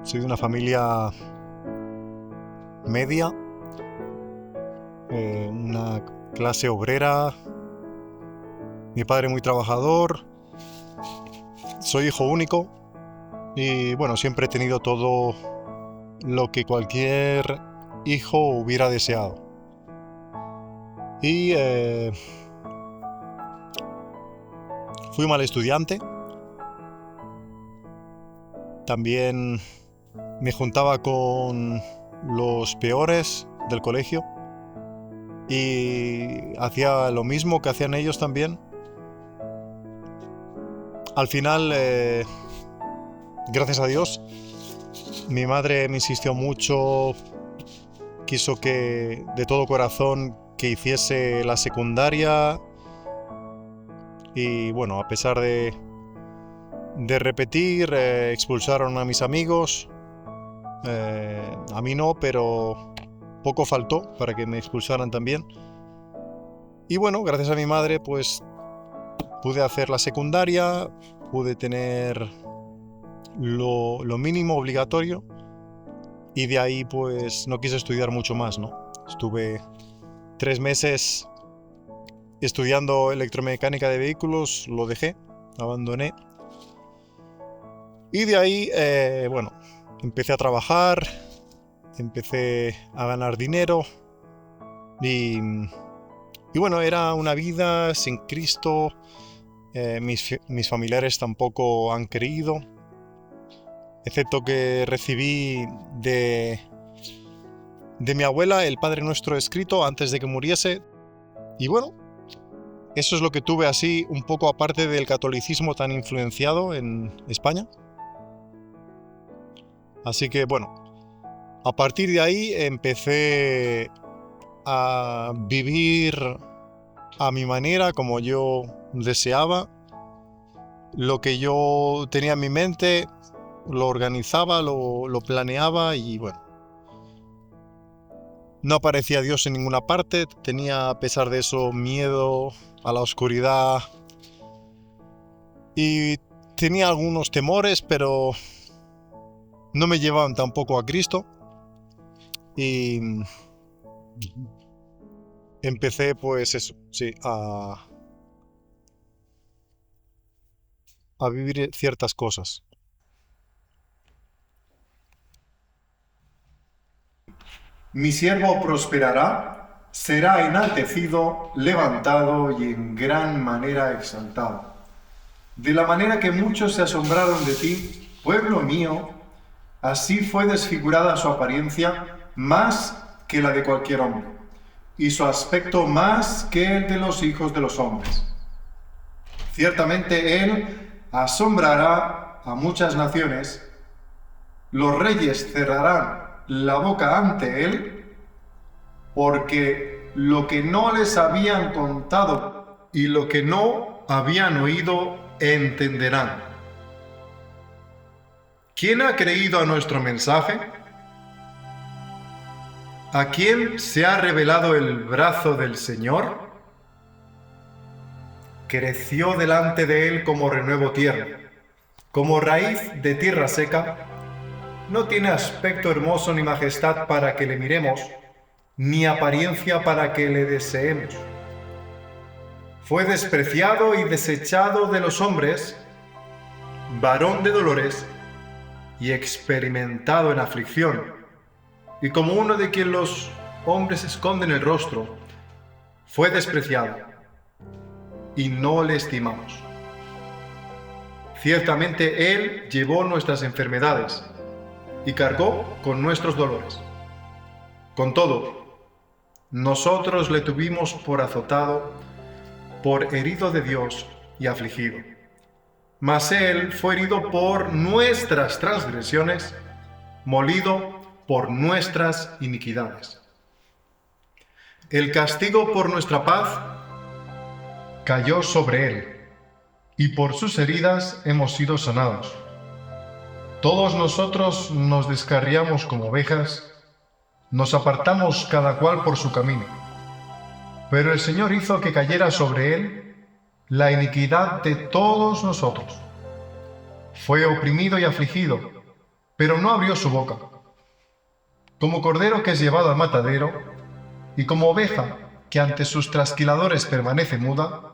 Soy de una familia media, una clase obrera, mi padre muy trabajador, soy hijo único y bueno, siempre he tenido todo lo que cualquier hijo hubiera deseado. Y fui mal estudiante, también me juntaba con los peores del colegio y hacía lo mismo que hacían ellos también. Al final, gracias a Dios, mi madre me insistió mucho, quiso que de todo corazón que hiciese la secundaria y bueno, a pesar de repetir, expulsaron a mis amigos. A mí no, pero poco faltó para que me expulsaran también. Y bueno, gracias a mi madre, pues pude hacer la secundaria, pude tener lo mínimo obligatorio y de ahí pues no quise estudiar mucho más, ¿no? Estuve 3 meses estudiando electromecánica de vehículos, lo dejé, abandoné. Y de ahí, bueno, empecé a trabajar, empecé a ganar dinero y bueno, era una vida sin Cristo. Mis familiares tampoco han creído, excepto que recibí de mi abuela el Padre Nuestro escrito antes de que muriese. Y bueno, eso es lo que tuve así un poco aparte del catolicismo tan influenciado en España. Así que bueno, a partir de ahí empecé a vivir a mi manera, como yo deseaba. Lo que yo tenía en mi mente, lo organizaba, lo planeaba y bueno. No aparecía Dios en ninguna parte, tenía a pesar de eso miedo a la oscuridad y tenía algunos temores, pero no me llevaban tampoco a Cristo. Y empecé pues eso, sí, a vivir ciertas cosas. Mi siervo prosperará, será enaltecido, levantado y en gran manera exaltado. De la manera que muchos se asombraron de ti, pueblo mío, así fue desfigurada su apariencia más que la de cualquier hombre, y su aspecto más que el de los hijos de los hombres. Ciertamente él asombrará a muchas naciones, los reyes cerrarán la boca ante él, porque lo que no les habían contado y lo que no habían oído entenderán. ¿Quién ha creído a nuestro mensaje? ¿A quién se ha revelado el brazo del Señor? Creció delante de él como renuevo tierno, como raíz de tierra seca. No tiene aspecto hermoso ni majestad para que le miremos, ni apariencia para que le deseemos. Fue despreciado y desechado de los hombres, varón de dolores y experimentado en aflicción, y como uno de quien los hombres esconden el rostro, fue despreciado y no le estimamos. Ciertamente él llevó nuestras enfermedades y cargó con nuestros dolores. Con todo, nosotros le tuvimos por azotado, por herido de Dios y afligido. Mas él fue herido por nuestras transgresiones, molido por nuestras iniquidades. El castigo por nuestra paz cayó sobre él, y por sus heridas hemos sido sanados. Todos nosotros nos descarriamos como ovejas, nos apartamos cada cual por su camino. Pero el Señor hizo que cayera sobre él la iniquidad de todos nosotros. Fue oprimido y afligido, pero no abrió su boca. Como cordero que es llevado al matadero, y como oveja que ante sus trasquiladores permanece muda,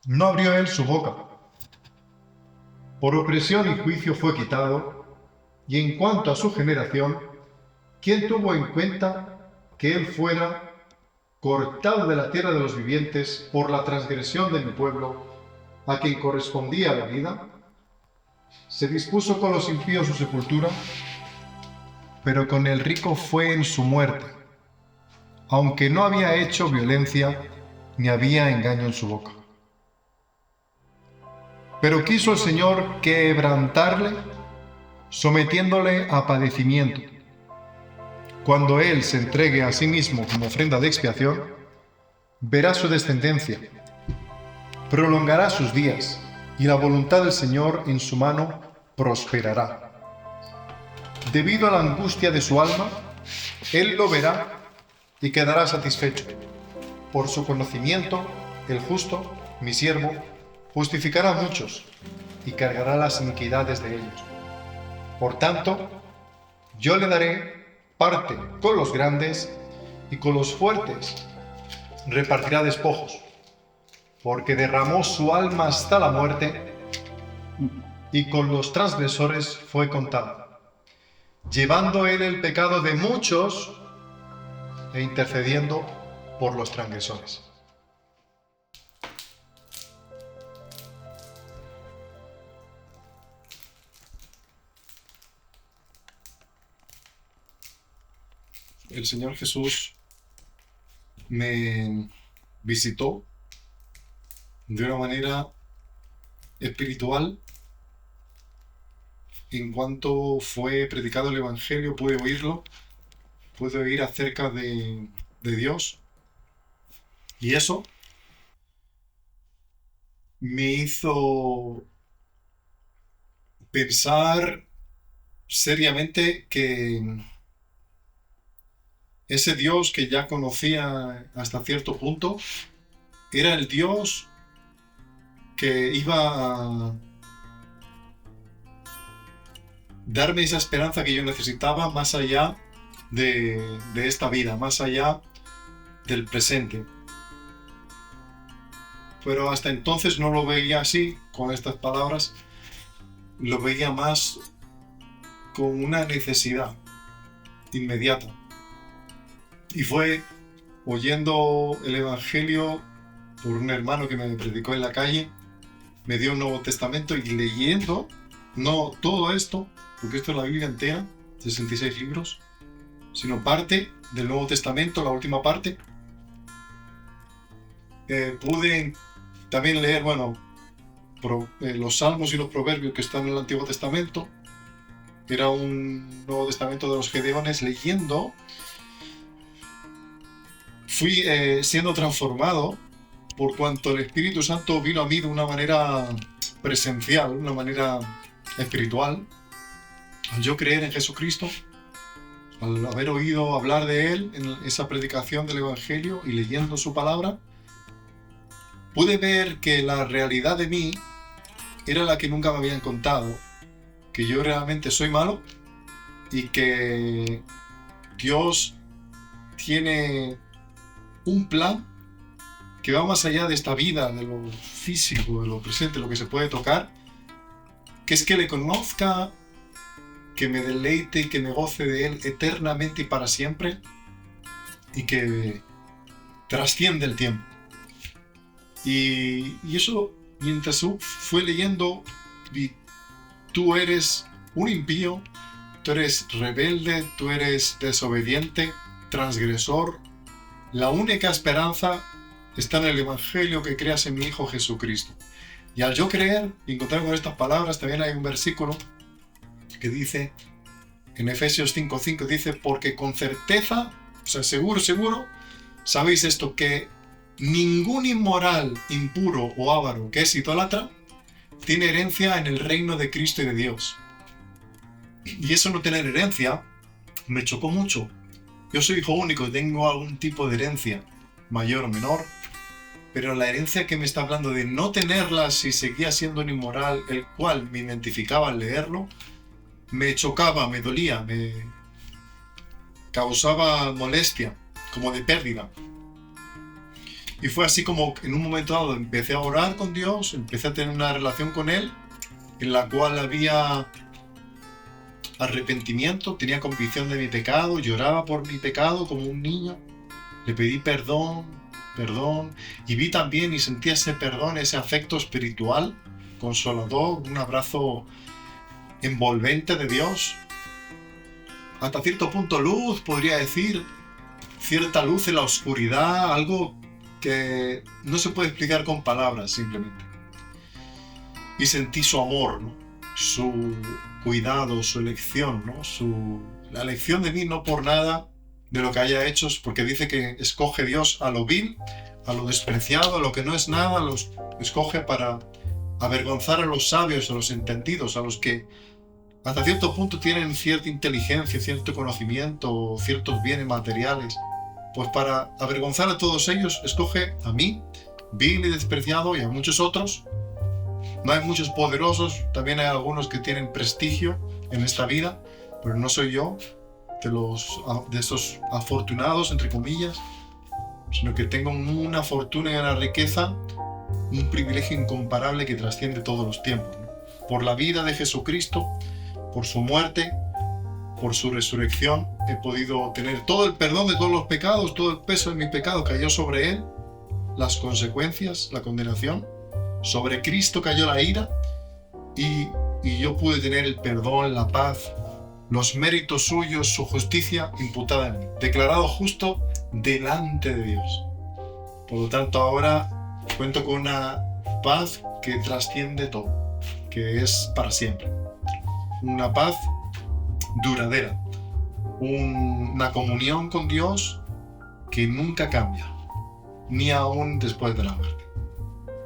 no abrió él su boca. Por opresión y juicio fue quitado, y en cuanto a su generación, ¿quién tuvo en cuenta que él fuera cortado de la tierra de los vivientes por la transgresión de mi pueblo, a quien correspondía la vida? Se dispuso con los impíos su sepultura, pero con el rico fue en su muerte, aunque no había hecho violencia ni había engaño en su boca. Pero quiso el Señor quebrantarle, sometiéndole a padecimiento. Cuando Él se entregue a sí mismo como ofrenda de expiación, verá su descendencia, prolongará sus días, y la voluntad del Señor en su mano prosperará. Debido a la angustia de su alma, Él lo verá y quedará satisfecho. Por su conocimiento, el justo, mi siervo, justificará a muchos y cargará las iniquidades de ellos. Por tanto, yo le daré parte con los grandes y con los fuertes repartirá despojos, porque derramó su alma hasta la muerte y con los transgresores fue contado, llevando él el pecado de muchos e intercediendo por los transgresores. El Señor Jesús me visitó de una manera espiritual. En cuanto fue predicado el Evangelio, pude oírlo, pude oír acerca de Dios. Y eso me hizo pensar seriamente que ese Dios que ya conocía hasta cierto punto era el Dios que iba a darme esa esperanza que yo necesitaba más allá de esta vida, más allá del presente. Pero hasta entonces no lo veía así, con estas palabras, lo veía más con una necesidad inmediata. Y fue oyendo el Evangelio por un hermano que me predicó en la calle, me dio un Nuevo Testamento y leyendo, no todo esto, porque esto es la Biblia entera, 66 libros, sino parte del Nuevo Testamento, la última parte. Pude también leer, los Salmos y los Proverbios que están en el Antiguo Testamento. Era un Nuevo Testamento de los Gedeones. Leyendo, fui siendo transformado por cuanto el Espíritu Santo vino a mí de una manera presencial, una manera espiritual. Al yo creer en Jesucristo, al haber oído hablar de Él en esa predicación del Evangelio y leyendo su palabra, pude ver que la realidad de mí era la que nunca me habían contado, que yo realmente soy malo y que Dios tiene un plan que va más allá de esta vida, de lo físico, de lo presente, lo que se puede tocar, que es que le conozca, que me deleite y que me goce de Él eternamente y para siempre, y que trasciende el tiempo. Y eso, mientras fue leyendo, vi, tú eres un impío, tú eres rebelde, tú eres desobediente, transgresor. La única esperanza está en el Evangelio, que creas en mi Hijo Jesucristo. Y al yo creer y encontrar con estas palabras, también hay un versículo que dice, En Efesios 5:5 dice, porque con certeza, o sea, seguro, sabéis esto, que ningún inmoral, impuro o avaro que es idólatra tiene herencia en el reino de Cristo y de Dios. Y eso no tener herencia me chocó mucho. Yo soy hijo único y tengo algún tipo de herencia, mayor o menor, pero la herencia que me está hablando de no tenerla si seguía siendo un inmoral, el cual me identificaba al leerlo, me chocaba, me dolía, me causaba molestia, como de pérdida. Y fue así como en un momento dado empecé a orar con Dios, empecé a tener una relación con Él, en la cual había arrepentimiento, tenía convicción de mi pecado, lloraba por mi pecado como un niño, le pedí perdón, y vi también y sentí ese perdón, ese afecto espiritual, consolador, un abrazo envolvente de Dios. Hasta cierto punto luz, podría decir, cierta luz en la oscuridad, algo que no se puede explicar con palabras simplemente. Y sentí su amor, ¿no? Su cuidado, su elección, ¿no? La elección de mí no por nada de lo que haya hecho, porque dice que escoge Dios a lo vil, a lo despreciado, a lo que no es nada, los escoge para avergonzar a los sabios, a los entendidos, a los que hasta cierto punto tienen cierta inteligencia, cierto conocimiento, ciertos bienes materiales. Pues para avergonzar a todos ellos, escoge a mí, vil y despreciado, y a muchos otros. No hay muchos poderosos, también hay algunos que tienen prestigio en esta vida, pero no soy yo de esos afortunados, entre comillas, sino que tengo una fortuna y una riqueza, un privilegio incomparable que trasciende todos los tiempos, ¿no? Por la vida de Jesucristo, por su muerte, por su resurrección, he podido tener todo el perdón de todos los pecados, todo el peso de mi pecado cayó sobre Él, las consecuencias, la condenación, sobre Cristo cayó la ira, y yo pude tener el perdón, la paz, los méritos suyos, su justicia imputada en mí, declarado justo delante de Dios. Por lo tanto, ahora cuento con una paz que trasciende todo, que es para siempre. Una paz duradera, una comunión con Dios que nunca cambia, ni aún después de la muerte.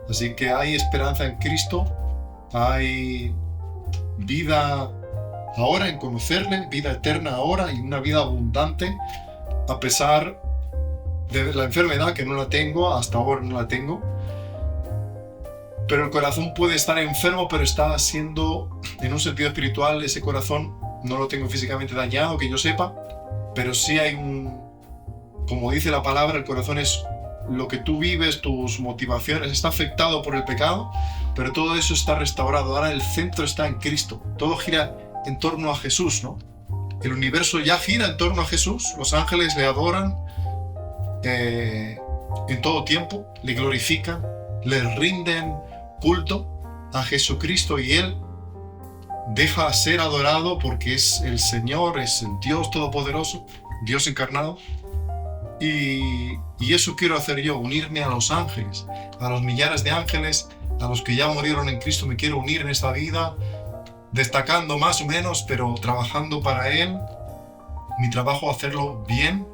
Así que hay esperanza en Cristo, hay vida ahora en conocerle, vida eterna ahora y una vida abundante, a pesar de la enfermedad, que no la tengo, hasta ahora no la tengo. Pero el corazón puede estar enfermo, pero está siendo, en un sentido espiritual, ese corazón no lo tengo físicamente dañado, que yo sepa, pero sí hay como dice la palabra, el corazón es lo que tú vives, tus motivaciones, está afectado por el pecado, pero todo eso está restaurado. Ahora el centro está en Cristo, todo gira en torno a Jesús, ¿no? El universo ya gira en torno a Jesús, los ángeles le adoran en todo tiempo, le glorifican, le rinden culto a Jesucristo, y Él deja ser adorado porque es el Señor, es el Dios Todopoderoso, Dios encarnado. Y eso quiero hacer yo, unirme a los ángeles, a los millares de ángeles, a los que ya murieron en Cristo. Me quiero unir en esta vida, destacando más o menos, pero trabajando para Él. Mi trabajo, hacerlo bien,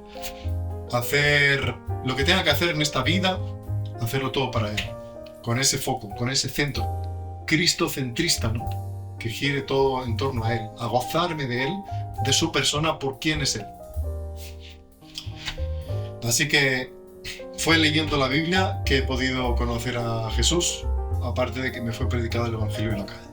hacer lo que tenga que hacer en esta vida, hacerlo todo para Él, con ese foco, con ese centro, cristocentrista, ¿no? Que gire todo en torno a Él, a gozarme de Él, de su persona, por quién es Él. Así que fue leyendo la Biblia que he podido conocer a Jesús, aparte de que me fue predicado el Evangelio en la calle.